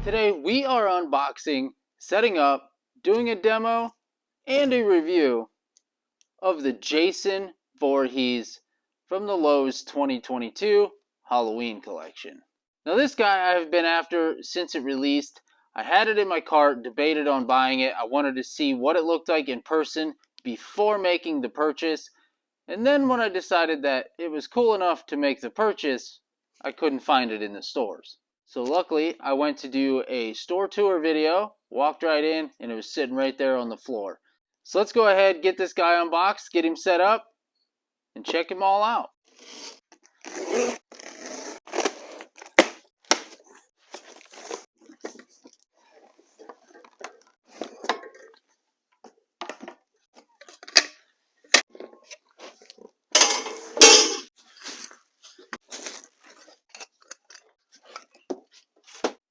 Today we are unboxing, setting up, doing a demo, and a review of the Jason Voorhees from the Lowe's 2022 Halloween collection. Now this guy I've been after since it released. I had it in my cart, debated on buying it. I wanted to see what it looked like in person before making the purchase. And then when I decided that it was cool enough to make the purchase, I couldn't find it in the stores. So luckily, I went to do a store tour video, walked right in, and it was sitting right there on the floor. So let's go ahead, get this guy unboxed, get him set up, and check him all out.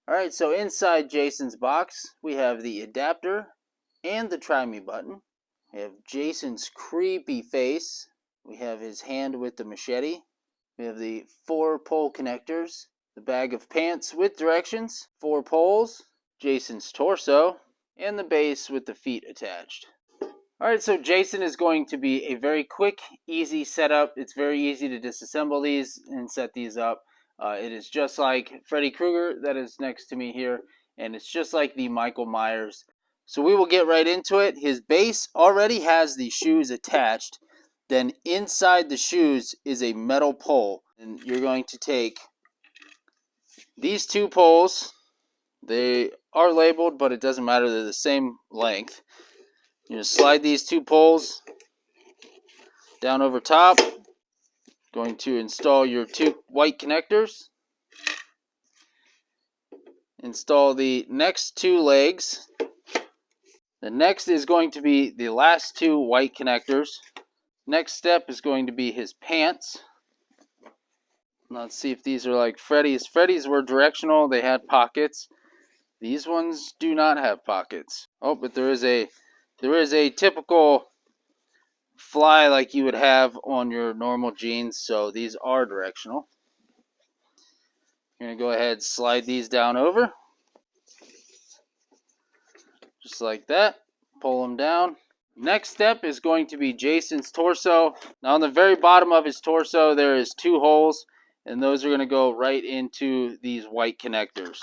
Alright, so inside Jason's box, we have the adapter and the try me button. We have Jason's creepy face. We have his hand with the machete. We have the 4 pole connectors, the bag of pants with directions, 4 poles, Jason's torso, and the base with the feet attached. Alright, so Jason is going to be a very quick, easy setup. It's very easy to disassemble these and set these up. It is just like Freddy Krueger that is next to me here, and it's just like the Michael Myers. So we will get right into it. His base already has the shoes attached. Then inside the shoes is a metal pole. And you're going to take these 2 poles. They are labeled, but it doesn't matter. They're the same length. You just slide these 2 poles down over top. Going to install your 2 white connectors. Install the next 2 legs. The next is going to be the last 2 white connectors. Next step is going to be his pants. Let's see if these are like Freddy's. Freddy's were directional. They had pockets. These ones do not have pockets. Oh, but there is a typical fly like you would have on your normal jeans, so these are directional. You're going to go ahead and slide these down over. Just like that. Pull them down. Next step is going to be Jason's torso. Now on the very bottom of his torso there is 2 holes, and those are going to go right into these white connectors.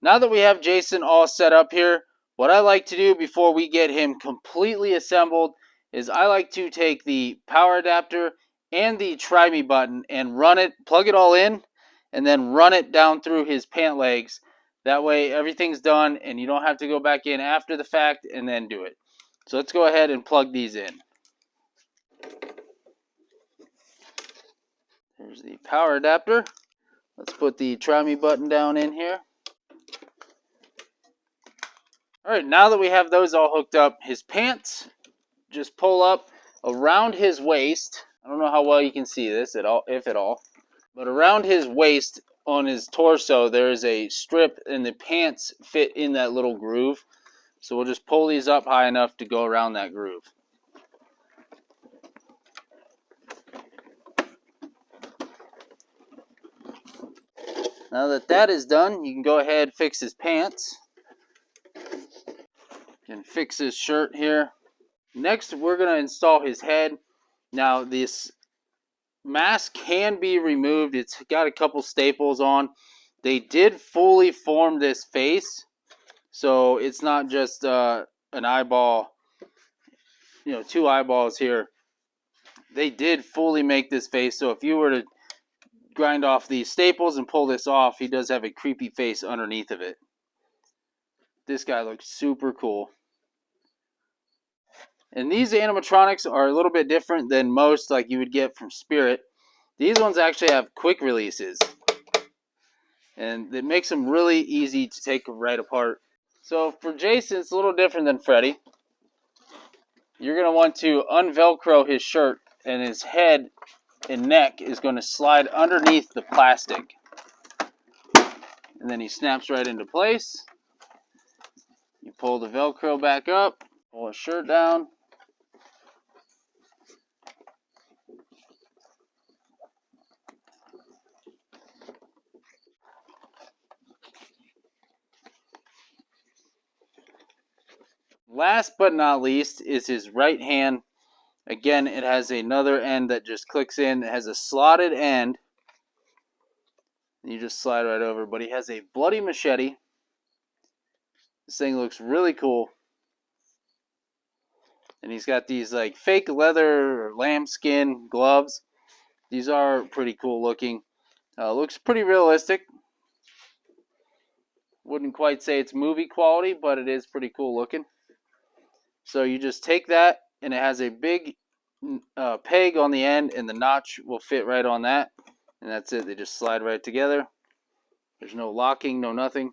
Now that we have Jason all set up here, what I like to do before we get him completely assembled is I like to take the power adapter and the try me button and run it, plug it all in, and then run it down through his pant legs. That way everything's done and you don't have to go back in after the fact and then do it. So let's go ahead and plug these in. There's the power adapter. Let's put the try me button down in here. Alright, now that we have those all hooked up, his pants just pull up around his waist. I don't know how well you can see this at all, if at all. But around his waist on his torso, there is a strip and the pants fit in that little groove. So we'll just pull these up high enough to go around that groove. Now that that is done, you can go ahead and fix his pants. And fix his shirt here. Next, we're going to install his head. Now, this mask can be removed. It's got a couple staples on. They did fully form this face, so it's not just an eyeball, 2 eyeballs here. They did fully make this face, so if you were to grind off these staples and pull this off, he does have a creepy face underneath of it. This guy looks super cool. And these animatronics are a little bit different than most like you would get from Spirit. These ones actually have quick releases. And it makes them really easy to take right apart. So for Jason, it's a little different than Freddy. You're going to want to unvelcro his shirt, and his head and neck is going to slide underneath the plastic. And then he snaps right into place. You pull the Velcro back up, pull his shirt down. Last but not least is his right hand. Again, it has another end that just clicks in. It has a slotted end. You just slide right over. But he has a bloody machete. This thing looks really cool. And he's got these like fake leather or lambskin gloves. These are pretty cool looking. Looks pretty realistic. Wouldn't quite say it's movie quality, but it is pretty cool looking. So you just take that, and it has a big peg on the end, and the notch will fit right on that. And that's it. They just slide right together. There's no locking, no nothing.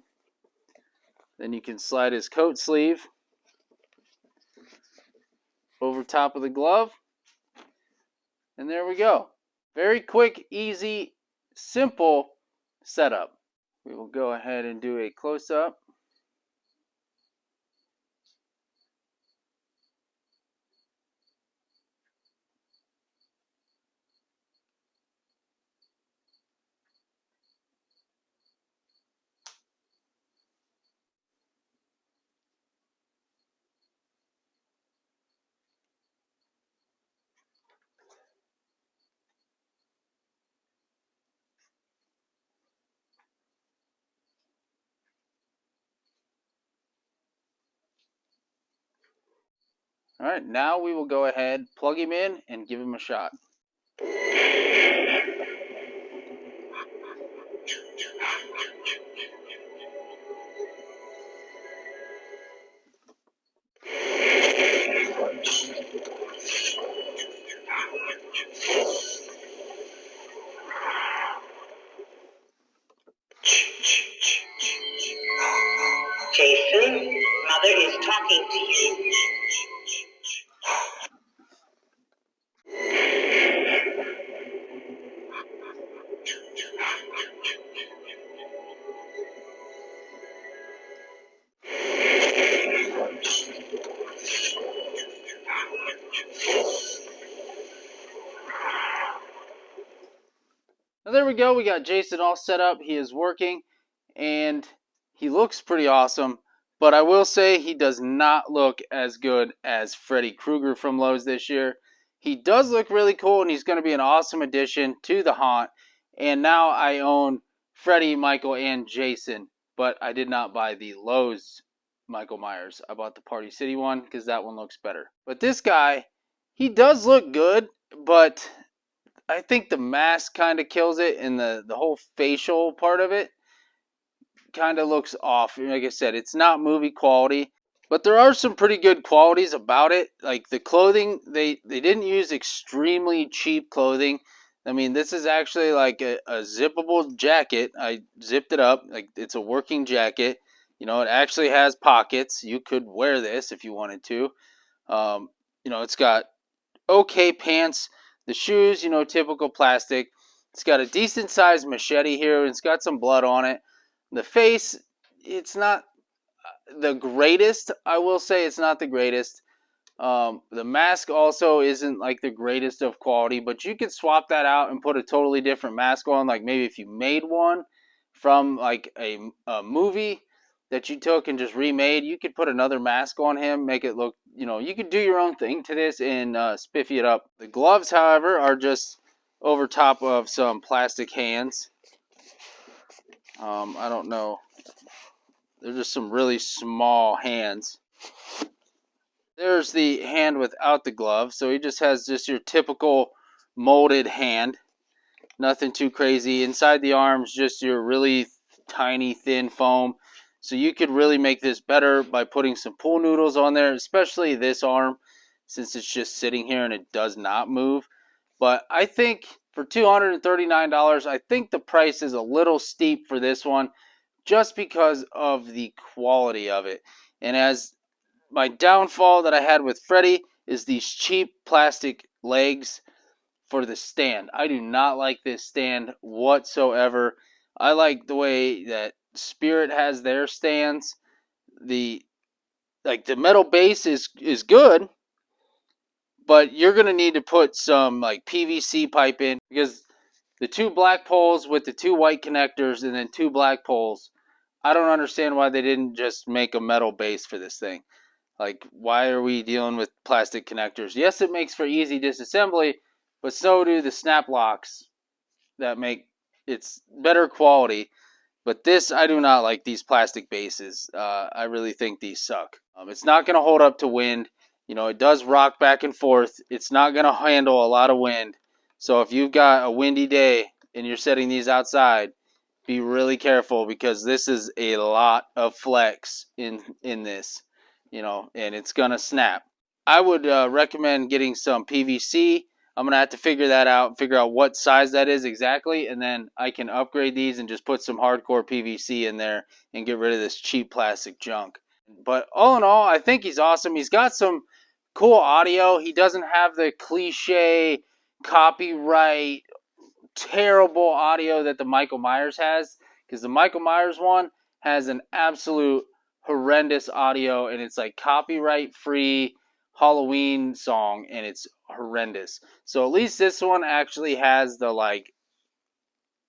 Then you can slide his coat sleeve over top of the glove. And there we go. Very quick, easy, simple setup. We will go ahead and do a close-up. All right, now we will go ahead, plug him in, and give him a shot. Jason, Mother is talking to you. Now there we go. We got Jason all set up. He is working, and he looks pretty awesome. But I will say he does not look as good as Freddy Krueger from Lowe's this year. He does look really cool, and he's going to be an awesome addition to the haunt. And now I own Freddy, Michael, and Jason, but I did not buy the Lowe's Michael Myers. I bought the Party City one because that one looks better. But this guy, he does look good, but I think the mask kind of kills it, and the whole facial part of it kind of looks off. Like I said, it's not movie quality, but there are some pretty good qualities about it. Like the clothing, they didn't use extremely cheap clothing. I mean, this is actually like a zippable jacket. I zipped it up. Like it's a working jacket. You know, it actually has pockets. You could wear this if you wanted to. You know, it's got okay pants. The shoes, you know, typical plastic. It's got a decent sized machete here. And it's got some blood on it. The face, it's not the greatest. I will say it's not the greatest. The mask also isn't like the greatest of quality, but you could swap that out and put a totally different mask on. Like maybe if you made one from like a movie that you took and just remade, you could put another mask on him, make it look, you know, you could do your own thing to this and spiffy it up. The gloves, however, are just over top of some plastic hands. I don't know. They're just some really small hands. There's the hand without the glove. So he just has just your typical molded hand. Nothing too crazy. Inside the arms, just your really tiny, thin foam. So you could really make this better by putting some pool noodles on there, especially this arm, since it's just sitting here and it does not move. But I think for $239, I think the price is a little steep for this one just because of the quality of it. And as my downfall that I had with Freddy is these cheap plastic legs for the stand. I do not like this stand whatsoever. I like the way that Spirit has their stands. The metal base is good, but you're gonna need to put some like PVC pipe in because the two black poles with the two white connectors and then two black poles. I don't understand why they didn't just make a metal base for this thing. Like, why are we dealing with plastic connectors? Yes, it makes for easy disassembly, but so do the snap locks that make it's better quality. But this, I do not like these plastic bases. I really think these suck. It's not going to hold up to wind. It does rock back and forth. It's not going to handle a lot of wind. So if you've got a windy day and you're setting these outside, be really careful because this is a lot of flex in this, and it's going to snap. I would recommend getting some PVC. I'm going to have to figure that out, figure out what size that is exactly, and then I can upgrade these and just put some hardcore PVC in there and get rid of this cheap plastic junk. But all in all, I think he's awesome. He's got some cool audio. He doesn't have the cliche copyright terrible audio that the Michael Myers has, because the Michael Myers one has an absolute horrendous audio, and it's like copyright free Halloween song, and it's horrendous. So at least this one actually has the like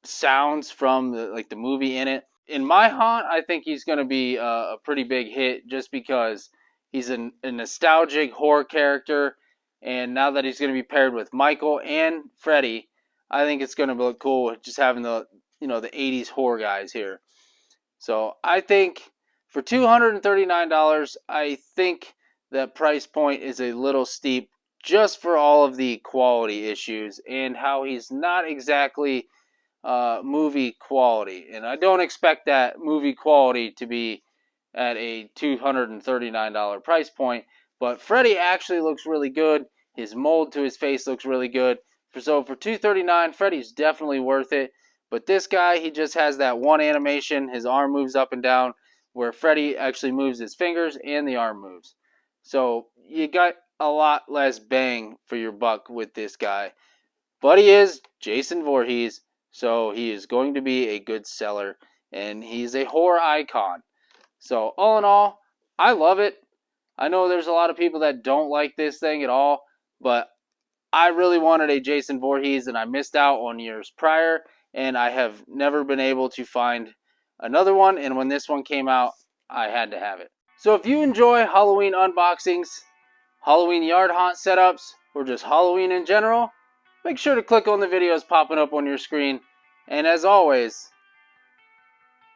sounds from the movie in it. In my haunt, I think he's going to be a pretty big hit just because he's a nostalgic horror character, and now that he's going to be paired with Michael and Freddy, I think it's going to look cool just having the the 80s horror guys here. So I think for $239, I think that price point is a little steep just for all of the quality issues and how he's not exactly movie quality. And I don't expect that movie quality to be at a $239 price point. But Freddy actually looks really good. His mold to his face looks really good. So for $239, Freddy's definitely worth it. But this guy, he just has that one animation. His arm moves up and down, where Freddy actually moves his fingers and the arm moves. So you got a lot less bang for your buck with this guy. But he is Jason Voorhees, so he is going to be a good seller. And he's a horror icon. So all in all, I love it. I know there's a lot of people that don't like this thing at all, but I really wanted a Jason Voorhees, and I missed out on years prior, and I have never been able to find another one, and when this one came out, I had to have it. So if you enjoy Halloween unboxings, Halloween yard haunt setups, or just Halloween in general, make sure to click on the videos popping up on your screen, and as always,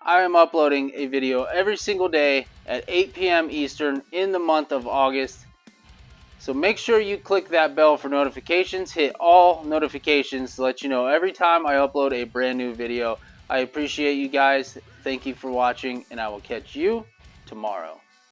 I am uploading a video every single day at 8 p.m. Eastern in the month of August. So make sure you click that bell for notifications. Hit all notifications to let you know every time I upload a brand new video. I appreciate you guys. Thank you for watching, and I will catch you tomorrow.